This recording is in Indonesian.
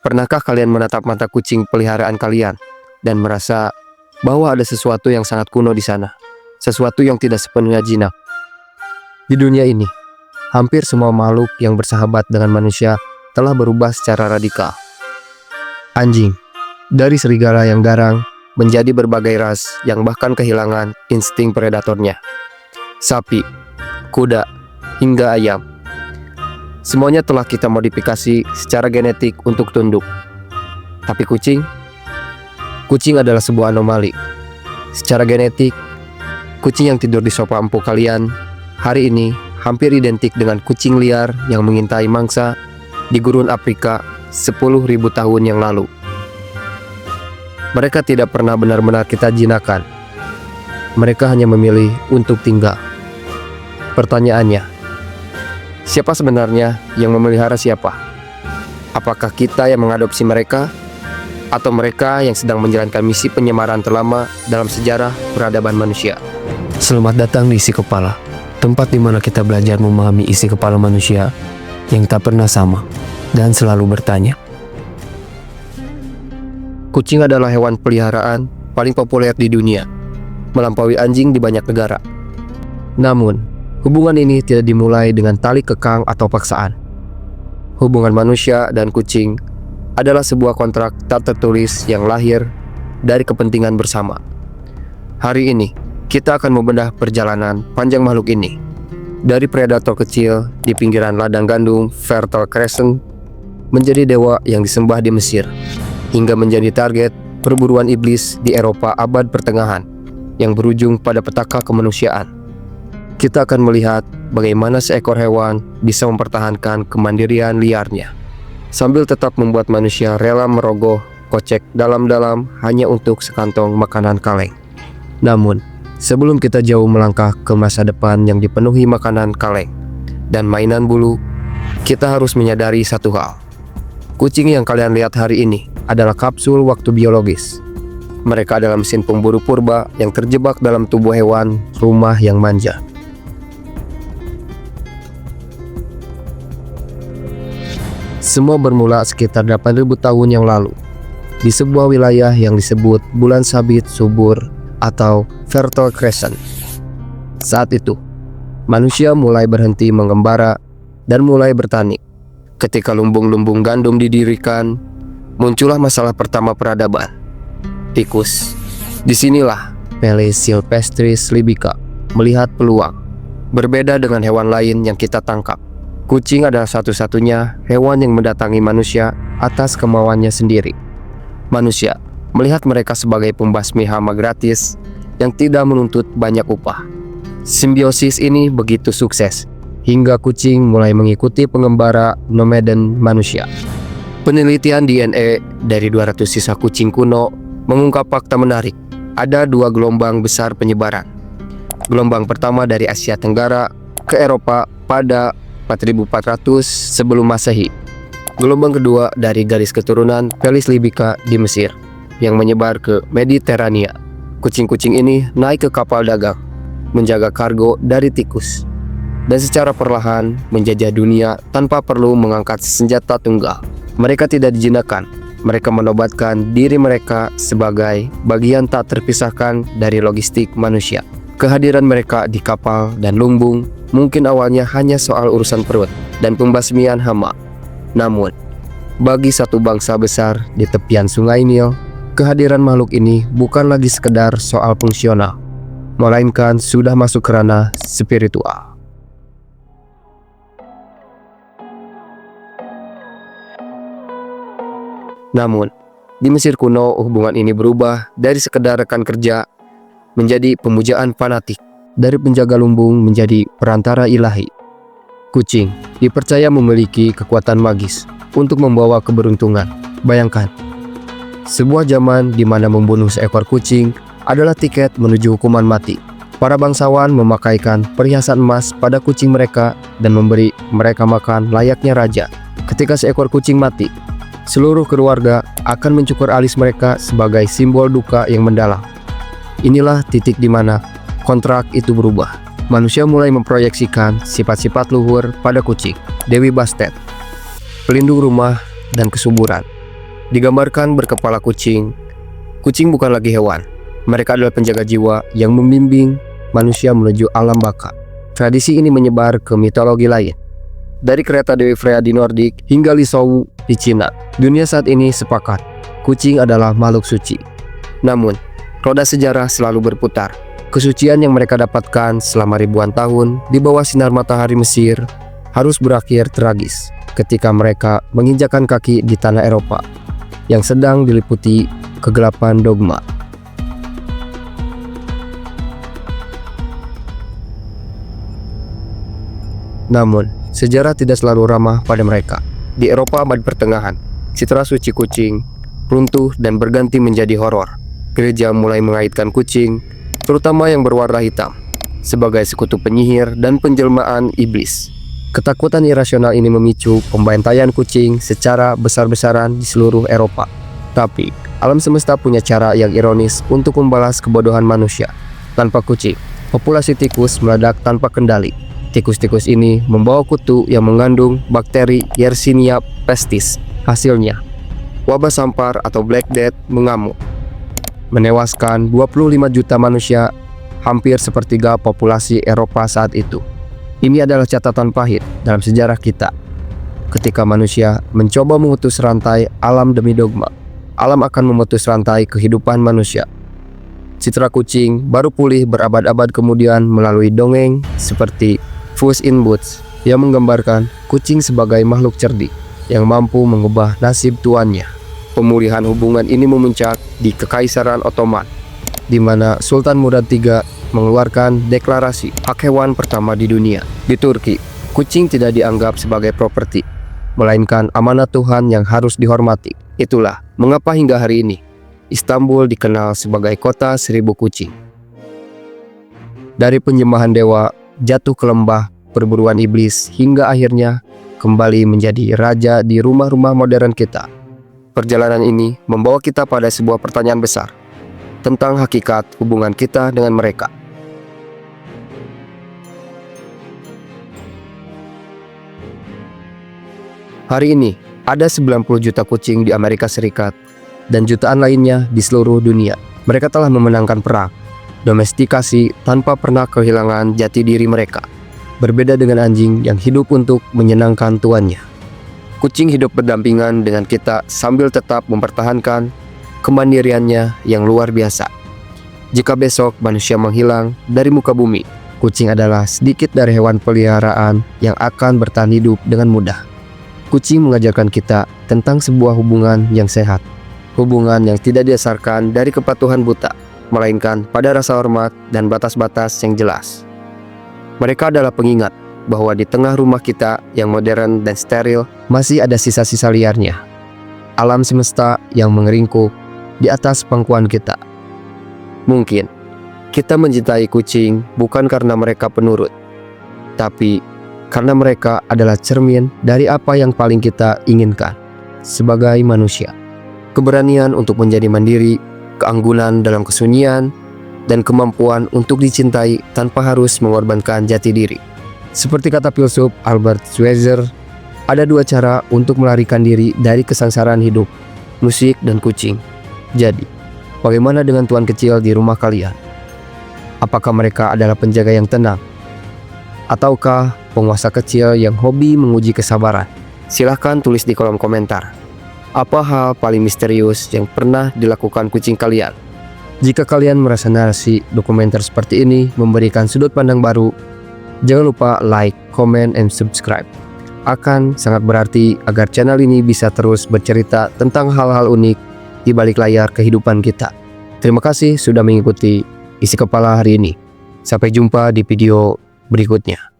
Pernahkah kalian menatap mata kucing peliharaan kalian dan merasa bahwa ada sesuatu yang sangat kuno di sana? Sesuatu yang tidak sepenuhnya jinak. Di dunia ini, hampir semua makhluk yang bersahabat dengan manusia telah berubah secara radikal. Anjing, dari serigala yang garang, menjadi berbagai ras yang bahkan kehilangan insting predatornya. Sapi, kuda, hingga ayam. Semuanya telah kita modifikasi secara genetik untuk tunduk. Tapi kucing adalah sebuah anomali. Secara genetik, kucing yang tidur di sofa empuk kalian hari ini hampir identik dengan kucing liar yang mengintai mangsa di gurun Afrika 10.000 tahun yang lalu. Mereka tidak pernah benar-benar kita jinakkan. Mereka hanya memilih untuk tinggal. Pertanyaannya, siapa sebenarnya yang memelihara siapa? Apakah kita yang mengadopsi mereka? Atau mereka yang sedang menjalankan misi penyemaran terlama dalam sejarah peradaban manusia? Selamat datang di Isi Kepala, tempat di mana kita belajar memahami isi kepala manusia yang tak pernah sama dan selalu bertanya. Kucing adalah hewan peliharaan paling populer di dunia, melampaui anjing di banyak negara. Namun, hubungan ini tidak dimulai dengan tali kekang atau paksaan. Hubungan manusia dan kucing adalah sebuah kontrak tak tertulis yang lahir dari kepentingan bersama. Hari ini, kita akan membedah perjalanan panjang makhluk ini. Dari predator kecil di pinggiran ladang gandum Fertile Crescent, menjadi dewa yang disembah di Mesir, hingga menjadi target perburuan iblis di Eropa abad pertengahan yang berujung pada petaka kemanusiaan. Kita akan melihat bagaimana seekor hewan bisa mempertahankan kemandirian liarnya, sambil tetap membuat manusia rela merogoh kocek dalam-dalam hanya untuk sekantong makanan kaleng. Namun, sebelum kita jauh melangkah ke masa depan yang dipenuhi makanan kaleng dan mainan bulu, kita harus menyadari satu hal. Kucing yang kalian lihat hari ini adalah kapsul waktu biologis. Mereka adalah mesin pemburu purba yang terjebak dalam tubuh hewan rumah yang manja. Semua bermula sekitar 8.000 tahun yang lalu, di sebuah wilayah yang disebut Bulan Sabit Subur atau Fertile Crescent. Saat itu, manusia mulai berhenti mengembara dan mulai bertani. Ketika lumbung-lumbung gandum didirikan, muncullah masalah pertama peradaban, tikus. Disinilah Felis silvestris libica melihat peluang. Berbeda dengan hewan lain yang kita tangkap, kucing adalah satu-satunya hewan yang mendatangi manusia atas kemauannya sendiri. Manusia melihat mereka sebagai pembasmi hama gratis yang tidak menuntut banyak upah. Simbiosis ini begitu sukses hingga kucing mulai mengikuti pengembara nomaden manusia. Penelitian DNA dari 200 sisa kucing kuno mengungkap fakta menarik. Ada 2 gelombang besar penyebaran. Gelombang pertama dari Asia Tenggara ke Eropa pada 4400 sebelum Masehi. Gelombang kedua dari garis keturunan Felis libica di Mesir yang menyebar ke Mediterania. Kucing-kucing ini naik ke kapal dagang, menjaga kargo dari tikus, dan secara perlahan menjajah dunia tanpa perlu mengangkat senjata tunggal. Mereka tidak dijinakkan, mereka menobatkan diri mereka sebagai bagian tak terpisahkan dari logistik manusia. Kehadiran mereka di kapal dan lumbung mungkin awalnya hanya soal urusan perut dan pembasmian hama. Namun, bagi satu bangsa besar di tepian Sungai Nil, kehadiran makhluk ini bukan lagi sekedar soal fungsional, melainkan sudah masuk ke ranah spiritual. Namun, di Mesir kuno hubungan ini berubah dari sekedar rekan kerja menjadi pemujaan fanatik, dari penjaga lumbung menjadi perantara ilahi. Kucing dipercaya memiliki kekuatan magis untuk membawa keberuntungan. Bayangkan, sebuah zaman di mana membunuh seekor kucing adalah tiket menuju hukuman mati. Para bangsawan memakaikan perhiasan emas pada kucing mereka dan memberi mereka makan layaknya raja. Ketika seekor kucing mati, seluruh keluarga akan mencukur alis mereka sebagai simbol duka yang mendalam. Inilah titik di mana kontrak itu berubah. Manusia mulai memproyeksikan sifat-sifat luhur pada kucing. Dewi Bastet, pelindung rumah dan kesuburan. digambarkan berkepala kucing. Kucing bukan lagi hewan. Mereka adalah penjaga jiwa yang membimbing manusia menuju alam baka. Tradisi ini menyebar ke mitologi lain. Dari kereta Dewi Freya di Nordik hingga Li Shou di Cina, dunia saat ini sepakat kucing adalah makhluk suci. Namun, roda sejarah selalu berputar. Kesucian yang mereka dapatkan selama ribuan tahun di bawah sinar matahari Mesir harus berakhir tragis ketika mereka menginjakkan kaki di tanah Eropa yang sedang diliputi kegelapan dogma. Namun, sejarah tidak selalu ramah pada mereka. Di Eropa abad pertengahan, citra suci kucing runtuh dan berganti menjadi horor. Gereja mulai mengaitkan kucing, terutama yang berwarna hitam, sebagai sekutu penyihir dan penjelmaan iblis. Ketakutan irasional ini memicu pembantaian kucing secara besar-besaran di seluruh Eropa. Tapi, alam semesta punya cara yang ironis untuk membalas kebodohan manusia. Tanpa kucing, populasi tikus meledak tanpa kendali. Tikus-tikus ini membawa kutu yang mengandung bakteri Yersinia pestis. Hasilnya, wabah sampar atau Black Death mengamuk, menewaskan 25 juta manusia, hampir sepertiga populasi Eropa saat itu. Ini adalah catatan pahit dalam sejarah kita. Ketika manusia mencoba memutus rantai alam demi dogma, alam akan memutus rantai kehidupan manusia. Citra kucing baru pulih berabad-abad kemudian melalui dongeng seperti Puss in Boots yang menggambarkan kucing sebagai makhluk cerdik yang mampu mengubah nasib tuannya. Pemulihan hubungan ini memuncak di Kekaisaran Ottoman, di mana Sultan Murad III mengeluarkan deklarasi hak hewan pertama di dunia. Di Turki, kucing tidak dianggap sebagai properti, melainkan amanat Tuhan yang harus dihormati. Itulah mengapa hingga hari ini Istanbul dikenal sebagai kota 1000 kucing. Dari penyembahan dewa jatuh ke lembah perburuan iblis hingga akhirnya kembali menjadi raja di rumah-rumah modern kita. Perjalanan ini membawa kita pada sebuah pertanyaan besar tentang hakikat hubungan kita dengan mereka. Hari ini ada 90 juta kucing di Amerika Serikat dan jutaan lainnya di seluruh dunia. Mereka telah memenangkan perang domestikasi tanpa pernah kehilangan jati diri mereka. Berbeda dengan anjing yang hidup untuk menyenangkan tuannya, kucing hidup berdampingan dengan kita sambil tetap mempertahankan kemandiriannya yang luar biasa. Jika besok manusia menghilang dari muka bumi, kucing adalah sedikit dari hewan peliharaan yang akan bertahan hidup dengan mudah. Kucing mengajarkan kita tentang sebuah hubungan yang sehat, hubungan yang tidak didasarkan dari kepatuhan buta, melainkan pada rasa hormat dan batas-batas yang jelas. Mereka adalah pengingat bahwa di tengah rumah kita yang modern dan steril masih ada sisa-sisa liarnya. Alam semesta yang mengeringkuk di atas pangkuan kita. Mungkin kita mencintai kucing bukan karena mereka penurut, tapi karena mereka adalah cermin dari apa yang paling kita inginkan sebagai manusia. Keberanian untuk menjadi mandiri, keanggunan dalam kesunyian, dan kemampuan untuk dicintai tanpa harus mengorbankan jati diri. Seperti kata filsuf Albert Schweitzer, ada dua cara untuk melarikan diri dari kesengsaraan hidup, musik dan kucing. Jadi, bagaimana dengan tuan kecil di rumah kalian? Apakah mereka adalah penjaga yang tenang? Ataukah penguasa kecil yang hobi menguji kesabaran? Silahkan tulis di kolom komentar. Apa hal paling misterius yang pernah dilakukan kucing kalian? Jika kalian merasa narasi dokumenter seperti ini memberikan sudut pandang baru, jangan lupa like, comment, and subscribe. Akan sangat berarti agar channel ini bisa terus bercerita tentang hal-hal unik di balik layar kehidupan kita. Terima kasih sudah mengikuti Isi Kepala hari ini. Sampai jumpa di video berikutnya.